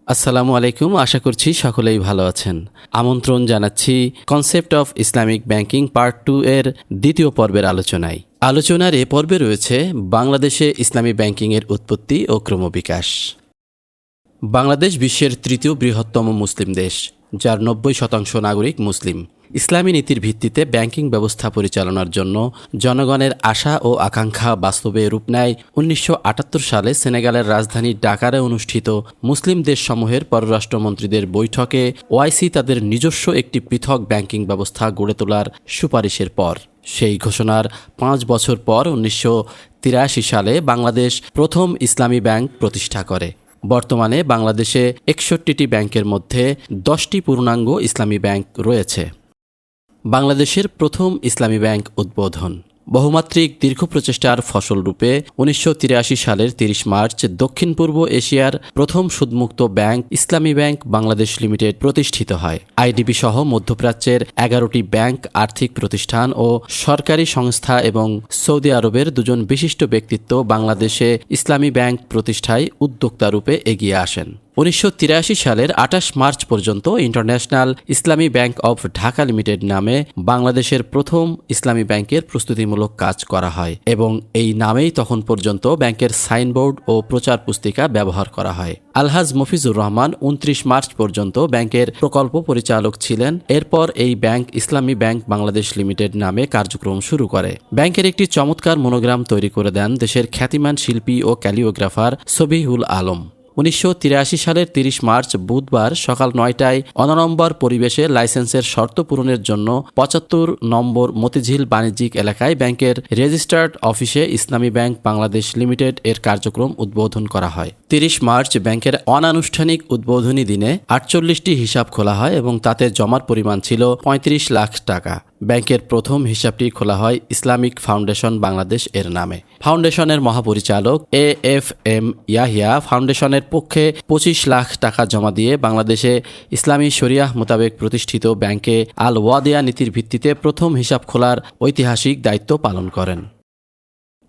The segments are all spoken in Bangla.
আসসালামু আলাইকুম। আশা করছি সকলেই ভালো আছেন। আমন্ত্রণ জানাচ্ছি concept of Islamic banking part 2 এর দ্বিতীয় পর্বের আলোচনায়। আলোচনার এ পর্বে রয়েছে বাংলাদেশে ইসলামী ব্যাংকিংয়ের উৎপত্তি ও ক্রমবিকাশ। বাংলাদেশ বিশ্বের তৃতীয় বৃহত্তম মুসলিম দেশ, যার 90% নাগরিক মুসলিম। ইসলামী নীতির ভিত্তিতে ব্যাংকিং ব্যবস্থা পরিচালনার জন্য জনগণের আশা ও আকাঙ্ক্ষা বাস্তবে রূপ নেয় 1978 সালে সেনেগালের রাজধানী ডাকারে অনুষ্ঠিত মুসলিম দেশসমূহের পররাষ্ট্রমন্ত্রীদের বৈঠকে ওআইসি তাদের নিজস্ব একটি পৃথক ব্যাংকিং ব্যবস্থা গড়ে তোলার সুপারিশের পর। সেই ঘোষণার 5 বছর পর 1983 সালে বাংলাদেশ প্রথম ইসলামী ব্যাংক প্রতিষ্ঠা করে। বর্তমানে বাংলাদেশে 61টি ব্যাংকের মধ্যে 10টি পূর্ণাঙ্গ ইসলামী ব্যাংক রয়েছে। বাংলাদেশের প্রথম ইসলামী ব্যাংক উদ্বোধন। বহুমাত্রিক দীর্ঘ প্রচেষ্টার ফসলরূপে 1983 সালের 30 মার্চ দক্ষিণ পূর্ব এশিয়ার প্রথম সুদমুক্ত ব্যাংক ইসলামী ব্যাংক বাংলাদেশ লিমিটেড প্রতিষ্ঠিত হয়। আইডিবি সহ মধ্যপ্রাচ্যের 11টি ব্যাংক, আর্থিক প্রতিষ্ঠান ও সরকারি সংস্থা এবং সৌদি আরবের 2জন বিশিষ্ট ব্যক্তিত্ব বাংলাদেশে ইসলামী ব্যাংক প্রতিষ্ঠায় উদ্যোক্তারূপে এগিয়ে আসেন। 1983 সালের 28 মার্চ পর্যন্ত international Islami bank of Dhaka limited নামে বাংলাদেশের প্রথম ইসলামী ব্যাংকের প্রস্তুতিমূলক কাজ করা হয় এবং এই নামেই তখন পর্যন্ত ব্যাংকের সাইনবোর্ড ও প্রচার পুস্তিকা ব্যবহার করা হয়। আলহাজ মফিজুর রহমান 29 মার্চ পর্যন্ত ব্যাংকের প্রকল্প পরিচালক ছিলেন। এরপর এই ব্যাংক ইসলামী ব্যাংক বাংলাদেশ লিমিটেড নামে কার্যক্রম শুরু করে। ব্যাংকের একটি চমৎকার মনোগ্রাম তৈরি করে দেন দেশের খ্যাতিমান শিল্পী ও ক্যালিওগ্রাফার সবিহুল আলম। 1983 সালের 30 মার্চ বুধবার সকাল 9টায় অনড়ম্বর পরিবেশে লাইসেন্সের শর্ত পূরণের জন্য 75 নম্বর মতিঝিল বাণিজ্যিক এলাকায় ব্যাংকের রেজিস্টার্ড অফিসে ইসলামী ব্যাংক বাংলাদেশ লিমিটেড এর কার্যক্রম উদ্বোধন করা হয়। 30 মার্চ ব্যাংকের অনানুষ্ঠানিক উদ্বোধনী দিনে 48টি হিসাব খোলা হয় এবং তাতে জমার পরিমাণ ছিল 35 লাখ টাকা। ব্যাংকের প্রথম হিসাবটি খোলা হয় ইসলামিক ফাউন্ডেশন বাংলাদেশ এর নামে। ফাউন্ডেশনের মহাপরিচালক AFM ইয়াহিয়া ফাউন্ডেশনের পক্ষে 25 লাখ টাকা জমা দিয়ে বাংলাদেশে ইসলামী শরিয়াহ মোতাবেক প্রতিষ্ঠিত ব্যাংকে আল ওয়াদিয়া নীতির ভিত্তিতে প্রথম হিসাব খোলার ঐতিহাসিক দায়িত্ব পালন করেন।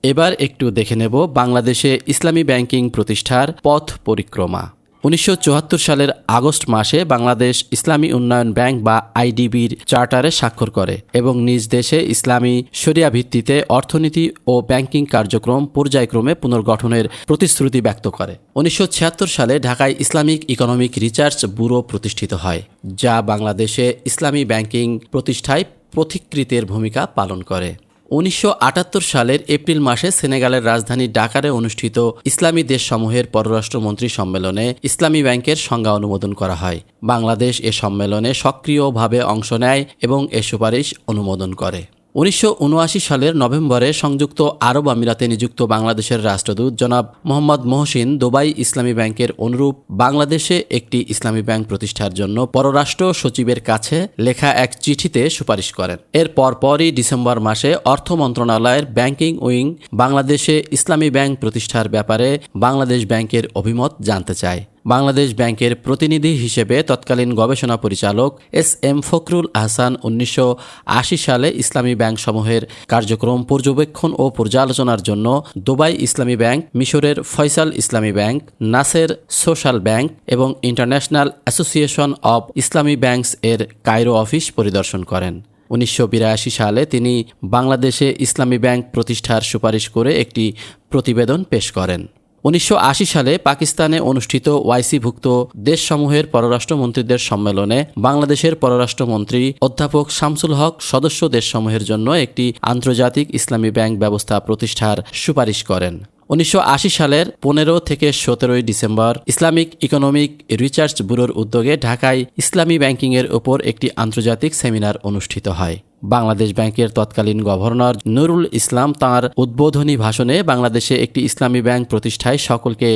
এবার একটু দেখে নেব বাংলাদেশে ইসলামী ব্যাংকিং প্রতিষ্ঠার পথ পরিক্রমা। 1974 সালের আগস্ট মাসে বাংলাদেশ ইসলামী উন্নয়ন ব্যাংক বা আইডিবির চার্টারে স্বাক্ষর করে এবং নিজ দেশে ইসলামী শরিয়া ভিত্তিতে অর্থনীতি ও ব্যাংকিং কার্যক্রম পর্যায়ক্রমে পুনর্গঠনের প্রতিশ্রুতি ব্যক্ত করে। 1976 সালে ঢাকায় ইসলামিক ইকোনমিক রিসার্চ ব্যুরো প্রতিষ্ঠিত হয়, যা বাংলাদেশে ইসলামী ব্যাংকিং প্রতিষ্ঠায় পথিকৃতের ভূমিকা পালন করে। 1978 সালের এপ্রিল মাসে সেনেগালের রাজধানী ডাকারে অনুষ্ঠিত ইসলামী দেশসমূহের পররাষ্ট্রমন্ত্রী সম্মেলনে ইসলামী ব্যাংকের সংজ্ঞা অনুমোদন করা হয়। বাংলাদেশ এ সম্মেলনে সক্রিয়ভাবে অংশ নেয় এবং এ সুপারিশ অনুমোদন করে। 1979 সালের নভেম্বরে সংযুক্ত আরব আমিরাতে নিযুক্ত বাংলাদেশের রাষ্ট্রদূত জনাব মোহাম্মদ মহসিন দুবাই ইসলামী ব্যাংকের অনুরূপ বাংলাদেশে একটি ইসলামী ব্যাংক প্রতিষ্ঠার জন্য পররাষ্ট্র সচিবের কাছে লেখা এক চিঠিতে সুপারিশ করেন। এর পরপরই ডিসেম্বর মাসে অর্থ মন্ত্রণালয়ের ব্যাংকিং উইং বাংলাদেশে ইসলামী ব্যাংক প্রতিষ্ঠার ব্যাপারে বাংলাদেশ ব্যাংকের অভিমত জানতে চায়। বাংলাদেশ ব্যাংকের প্রতিনিধি হিসেবে তৎকালীন গবেষণা পরিচালক SM ফখরুল আহসান 1980 সালে ইসলামী ব্যাংকসমূহের কার্যক্রম পর্যবেক্ষণ ও পর্যালোচনার জন্য দুবাই ইসলামী ব্যাংক, মিশরের ফয়সাল ইসলামী ব্যাংক, নাসের সোশ্যাল ব্যাংক এবং international association of Islami banks এর কায়রো অফিস পরিদর্শন করেন। 1982 সালে তিনি বাংলাদেশে ইসলামী ব্যাংক প্রতিষ্ঠার সুপারিশ করে একটি প্রতিবেদন পেশ করেন। 1980 সালে পাকিস্তানে অনুষ্ঠিত ওআইসিভুক্ত দেশসমূহের পররাষ্ট্রমন্ত্রীদের সম্মেলনে বাংলাদেশের পররাষ্ট্রমন্ত্রী অধ্যাপক শামসুল হক সদস্য দেশসমূহের জন্য একটি আন্তর্জাতিক ইসলামী ব্যাংক ব্যবস্থা প্রতিষ্ঠার সুপারিশ করেন। 1980 সালের 15 থেকে 17 ডিসেম্বর ইসলামিক ইকোনমিক রিসার্চ ব্যুরোর উদ্যোগে ঢাকায় ইসলামী ব্যাংকিংয়ের ওপর একটি আন্তর্জাতিক সেমিনার অনুষ্ঠিত হয়। বাংলাদেশ ব্যাংকের তৎকালীন গভর্নর নুরুল ইসলাম তাঁর উদ্বোধনী ভাষণে বাংলাদেশে একটি ইসলামী ব্যাংক প্রতিষ্ঠায় সকলকে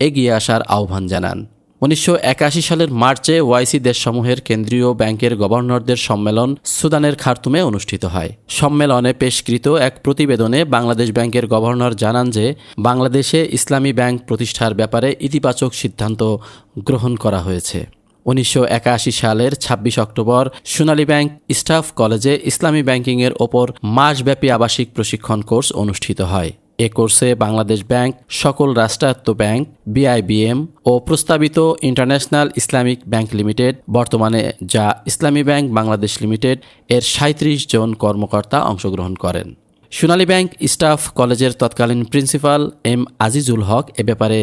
এগিয়ে আসার আহ্বান জানান। 1981 সালের মার্চে ওআইসি দেশসমূহের কেন্দ্রীয় ব্যাংকের গভর্নরদের সম্মেলন সুদানের খার্তুমে অনুষ্ঠিত হয়। সম্মেলনে পেশকৃত এক প্রতিবেদনে বাংলাদেশ ব্যাংকের গভর্নর জানান যে বাংলাদেশে ইসলামী ব্যাংক প্রতিষ্ঠার ব্যাপারে ইতিবাচক সিদ্ধান্ত গ্রহণ করা হয়েছে। 1981 সালের 26 অক্টোবর সোনালী ব্যাংক স্টাফ কলেজে ইসলামী ব্যাংকিংয়ের ওপর মাসব্যাপী আবাসিক প্রশিক্ষণ কোর্স অনুষ্ঠিত হয়। এ কোর্সে বাংলাদেশ ব্যাংক, সকল রাষ্ট্রায়ত্ত ব্যাংক, বিআইবিএম ও প্রস্তাবিত ইন্টারন্যাশনাল ইসলামিক ব্যাংক লিমিটেড, বর্তমানে যা ইসলামী ব্যাংক বাংলাদেশ লিমিটেড, এর 37 জন কর্মকর্তা অংশগ্রহণ করেন। সোনালী ব্যাংক স্টাফ কলেজের তৎকালীন প্রিন্সিপাল এম আজিজুল হক এ ব্যাপারে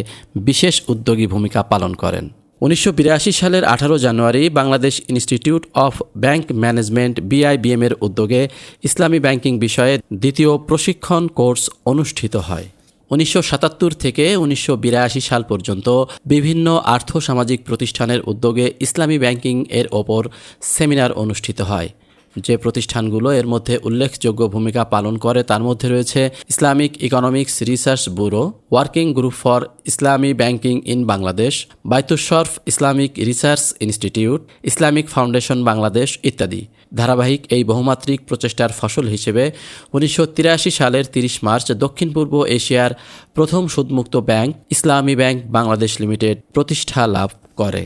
বিশেষ উদ্যোগী ভূমিকা পালন করেন। 1982 সালের 18 January Bangladesh institute of bank management BIBM এর উদ্যোগে ইসলামী ব্যাংকিং বিষয়ে দ্বিতীয় প্রশিক্ষণ কোর্স অনুষ্ঠিত হয়। 1977 থেকে 1982 সাল পর্যন্ত বিভিন্ন আর্থসামাজিক প্রতিষ্ঠানের উদ্যোগে ইসলামী ব্যাংকিং এর ওপর সেমিনার অনুষ্ঠিত হয়। যে প্রতিষ্ঠানগুলো এর মধ্যে উল্লেখযোগ্য ভূমিকা পালন করে তার মধ্যে রয়েছে Islamic economics research bureau, working group for Islami banking in Bangladesh, Baitush Sharaf Islamic research institute, Islamic foundation Bangladesh ইত্যাদি। ধারাবাহিক এই বহুমাত্রিক প্রচেষ্টার ফসল হিসেবে 1983 সালের 30 মার্চ দক্ষিণ পূর্ব এশিয়ার প্রথম সুদমুক্ত ব্যাংক ইসলামী ব্যাংক বাংলাদেশ লিমিটেড প্রতিষ্ঠা লাভ করে।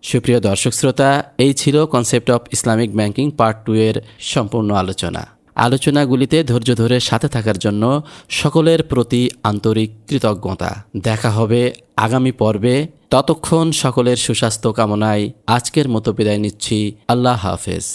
সুপ্রিয় দর্শক শ্রোতা, এই ছিল concept of Islamic banking part 2 এর সম্পূর্ণ আলোচনা। আলোচনাগুলিতে ধৈর্য ধরে সাথে থাকার জন্য সকলের প্রতি আন্তরিক কৃতজ্ঞতা। দেখা হবে আগামী পর্বে। ততক্ষণ সকলের সুস্বাস্থ্য কামনায় আজকের মতো বিদায় নিচ্ছি। আল্লাহ হাফেজ।